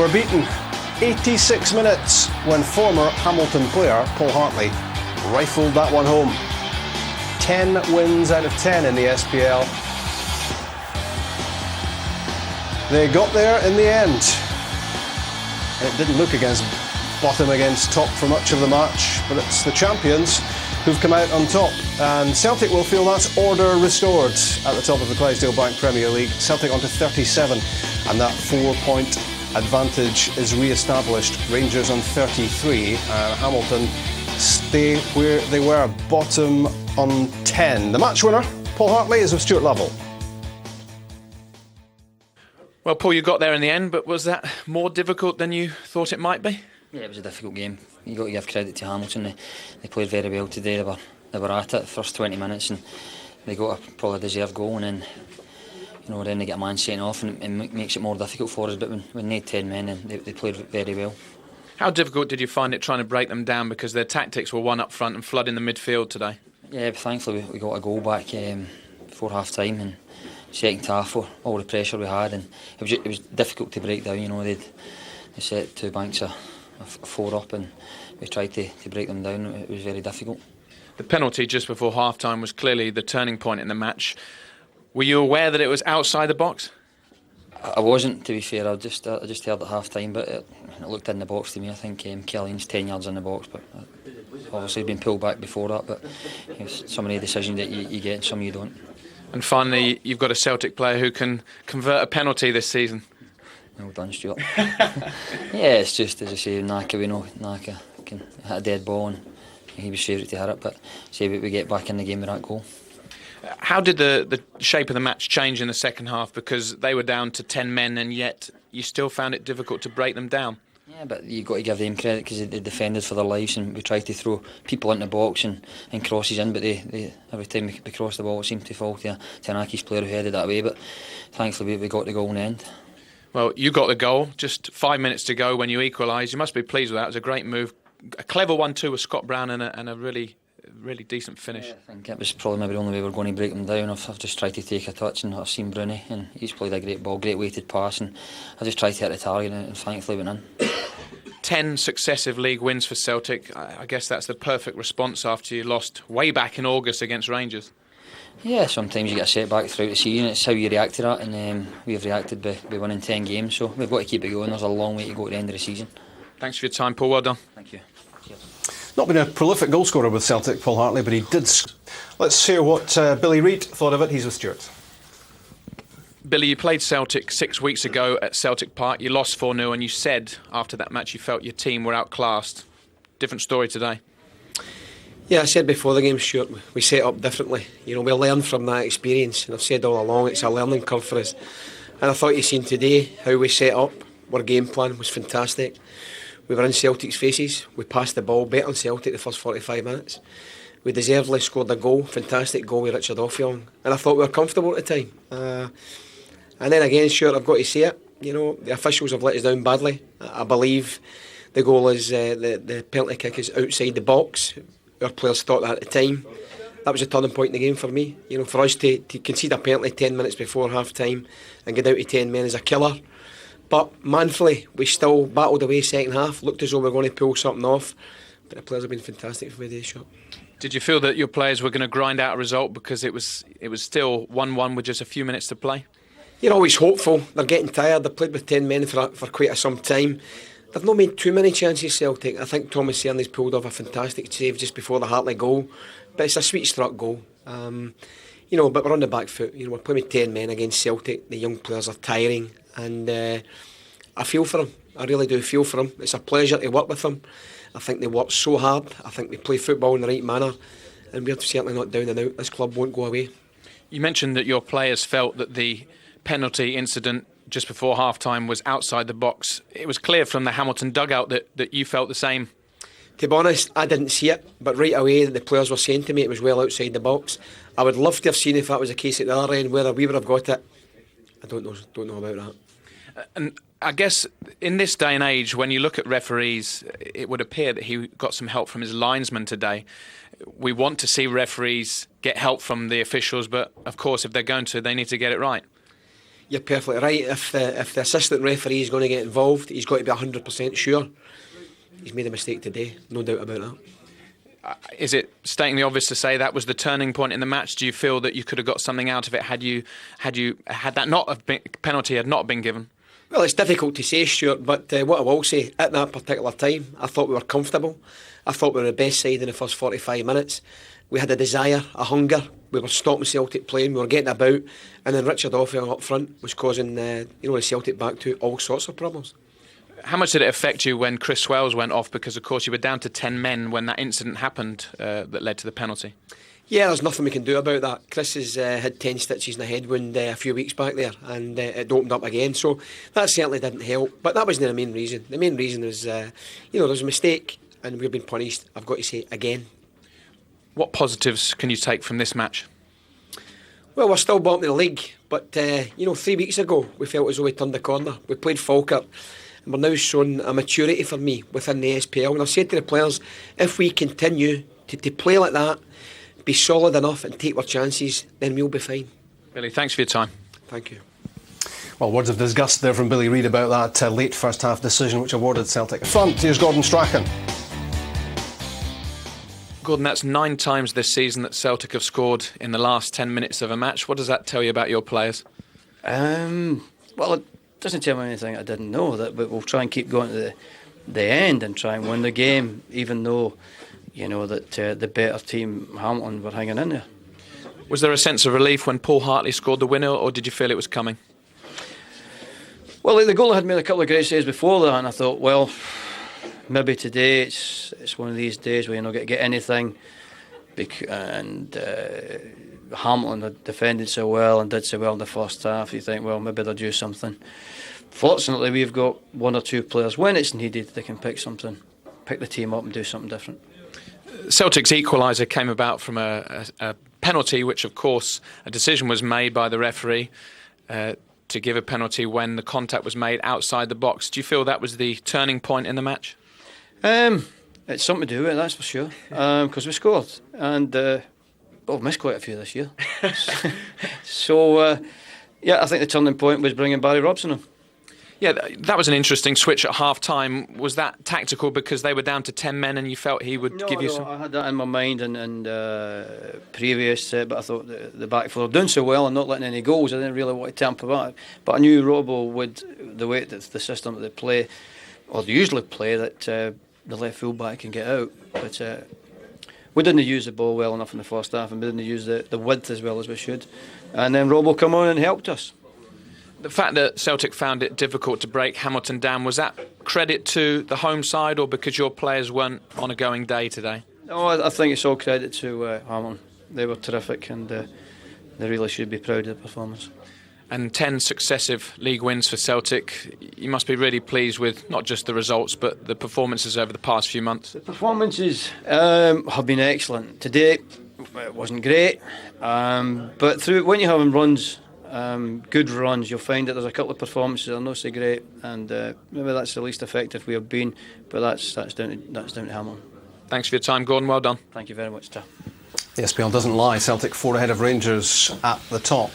were beaten. 86 minutes when former Hamilton player Paul Hartley rifled that one home. 10 wins out of 10 in the SPL. They got there in the end. It didn't look against bottom against top for much of the match, but it's the champions who've come out on top. And Celtic will feel that's order restored at the top of the Clydesdale Bank Premier League. Celtic on to 37, and that 4-point advantage is re-established. Rangers on 33, and Hamilton stay where they were, bottom on 10. The match winner, Paul Hartley, is of Stuart Lovell. Well, Paul, you got there in the end, but was that more difficult than you thought it might be? Yeah, it was a difficult game. You've got to give credit to Hamilton. They played very well today. They were at it the first 20 minutes and they got a probably deserved goal, and then then they get a man sent off and it makes it more difficult for us. But when they had 10 men, and they played very well. How difficult did you find it trying to break them down, because their tactics were one up front and flooding the midfield today? Yeah, but thankfully we got a goal back before half time, and second half for all the pressure we had, and it was difficult to break down. They set two banks of 4 up, and we tried to break them down. It was very difficult. The penalty just before half time was clearly the turning point in the match. Were you aware that it was outside the box? I wasn't, to be fair. I just heard at half time, but it looked in the box to me. I think Kellyan's 10 yards in the box, but obviously been pulled back before that. But some of the decisions that you get and some you don't. And finally, you've got a Celtic player who can convert a penalty this season. Well done, Stuart. Yeah, it's just, as I say, Naka, we know Naka can hit a dead ball, and he was favourite to hit it, but say we get back in the game with that goal. How did the shape of the match change in the second half? Because they were down to 10 men, and yet you still found it difficult to break them down. Yeah, but you've got to give them credit, because they defended for their lives, and we tried to throw people into the box and crosses in, but they every time we crossed the ball it seemed to fall to Naki's player who headed that way, but thankfully we got the goal in the end. Well, you got the goal, just 5 minutes to go when you equalised. You must be pleased with that. It was a great move. A clever one too with Scott Brown, and a really decent finish. Yeah, I think it was probably maybe the only way we were going to break them down. I've just tried to take a touch, and I've seen Bruni, and he's played a great ball, great weighted pass, and I just tried to hit the target, and thankfully went in. 10 successive league wins for Celtic. I guess that's the perfect response after you lost way back in August against Rangers. Yeah, sometimes you get a setback throughout the season. It's how you react to that, and we've reacted by winning 10 games, so we've got to keep it going. There's a long way to go at the end of the season. Thanks for your time, Paul. Well done. Thank you. Cheers. Not been a prolific goal scorer with Celtic, Paul Hartley, but he did. Let's hear what Billy Reid thought of it. He's with Stuart. Billy, you played Celtic 6 weeks ago at Celtic Park. You lost 4-0, and you said after that match you felt your team were outclassed. Different story today. Yeah, I said before the game, Stuart, we set up differently. We learn from that experience, and I've said all along it's a learning curve for us. And I thought you seen today how we set up. Our game plan was fantastic. We were in Celtic's faces. We passed the ball better than Celtic the first 45 minutes. We deservedly scored a goal, fantastic goal with Richard Offyong, and I thought we were comfortable at the time. And then again, Stuart, I've got to say it. The officials have let us down badly. I believe the goal is the penalty kick is outside the box. Our players thought that at the time. That was a turning point in the game for me. For us to concede a penalty 10 minutes before half time and get out to 10 men is a killer. But manfully, we still battled away second half, looked as though we were going to pull something off. But the players have been fantastic for today's shot. Did you feel that your players were going to grind out a result because it was still 1-1 with just a few minutes to play? You're always hopeful. They're getting tired. They've played with 10 men for quite some time. They've not made too many chances, Celtic. I think Thomas Cerny's pulled off a fantastic save just before the Hartley goal. But it's a sweet struck goal. But we're on the back foot. We're playing with 10 men against Celtic. The young players are tiring. And I feel for them. I really do feel for them. It's a pleasure to work with them. I think they work so hard. I think they play football in the right manner. And we're certainly not down and out. This club won't go away. You mentioned that your players felt that the penalty incident just before half-time was outside the box. It was clear from the Hamilton dugout that you felt the same. To be honest, I didn't see it, but right away the players were saying to me it was well outside the box. I would love to have seen if that was the case at the other end, whether we would have got it. I don't know about that. And I guess in this day and age, when you look at referees, it would appear that he got some help from his linesman today. We want to see referees get help from the officials, but of course if they're going to, they need to get it right. You're perfectly right. If the assistant referee is going to get involved, he's got to be 100% sure. He's made a mistake today, no doubt about that. Is it stating the obvious to say that was the turning point in the match? Do you feel that you could have got something out of it had that not have been, penalty had not been given? Well, it's difficult to say, Stuart, but what I will say, at that particular time, I thought we were comfortable. I thought we were the best side in the first 45 minutes. We had a desire, a hunger. We were stopping Celtic playing. We were getting about, and then Richard Offell up front was causing the Celtic back to all sorts of problems. How much did it affect you when Chris Swales went off? Because of course you were down to 10 men when that incident happened that led to the penalty. Yeah, there's nothing we can do about that. Chris has had 10 stitches in the head wound a few weeks back there, and it opened up again. So that certainly didn't help. But that wasn't the main reason. The main reason was, there was a mistake, and we've been punished. I've got to say again. What positives can you take from this match? Well, we're still bottom of the league, but 3 weeks ago we felt as though we turned the corner. We played Falkirk, and we're now showing a maturity for me within the SPL. And I've said to the players, if we continue to play like that, be solid enough and take our chances, then we'll be fine. Billy, thanks for your time. Thank you. Well, words of disgust there from Billy Reid about that late first half decision which awarded Celtic. Front, here's Gordon Strachan. Gordon, that's 9 times this season that Celtic have scored in the last 10 minutes of a match. What does that tell you about your players? Well, it doesn't tell me anything I didn't know, but we'll try and keep going to the end and try and win the game, even though, that the better team, Hamilton, were hanging in there. Was there a sense of relief when Paul Hartley scored the winner, or did you feel it was coming? Well, the goalie had made a couple of great saves before that, and I thought, well, maybe today it's one of these days where you're not going to get anything. And Hamilton had defended so well and did so well in the first half. You think, well, maybe they'll do something. Fortunately, we've got 1 or 2 players when it's needed they can pick the team up and do something different. Celtic's equaliser came about from a penalty, which of course a decision was made by the referee to give a penalty when the contact was made outside the box. Do you feel that was the turning point in the match? It's something to do with it, that's for sure, because we scored, and we've missed quite a few this year. So, I think the turning point was bringing Barry Robson on. Yeah, that was an interesting switch at half-time. Was that tactical because they were down to 10 men and you felt he would give you some... No, I had that in my mind and previous, but I thought the back four were doing so well and not letting any goals. I didn't really want to tamper that. But I knew Robbo would, the way that the system that they play, or they usually play, that the left full-back can get out. But we didn't use the ball well enough in the first half, and we didn't use the width as well as we should. And then Robbo come on and helped us. The fact that Celtic found it difficult to break Hamilton down, was that credit to the home side or because your players weren't on a going day today? No, I think it's all credit to Hamilton. They were terrific, and they really should be proud of the performance. And 10 successive league wins for Celtic. You must be really pleased with not just the results but the performances over the past few months. The performances have been excellent. Today it wasn't great, but when you're having runs, good runs, you'll find that there's a couple of performances that are not so great, and maybe that's the least effective we have been, but that's down to Hamilton. Thanks for your time, Gordon. Well done. Thank you very much, Tom. The SPL doesn't lie. Celtic 4 ahead of Rangers at the top.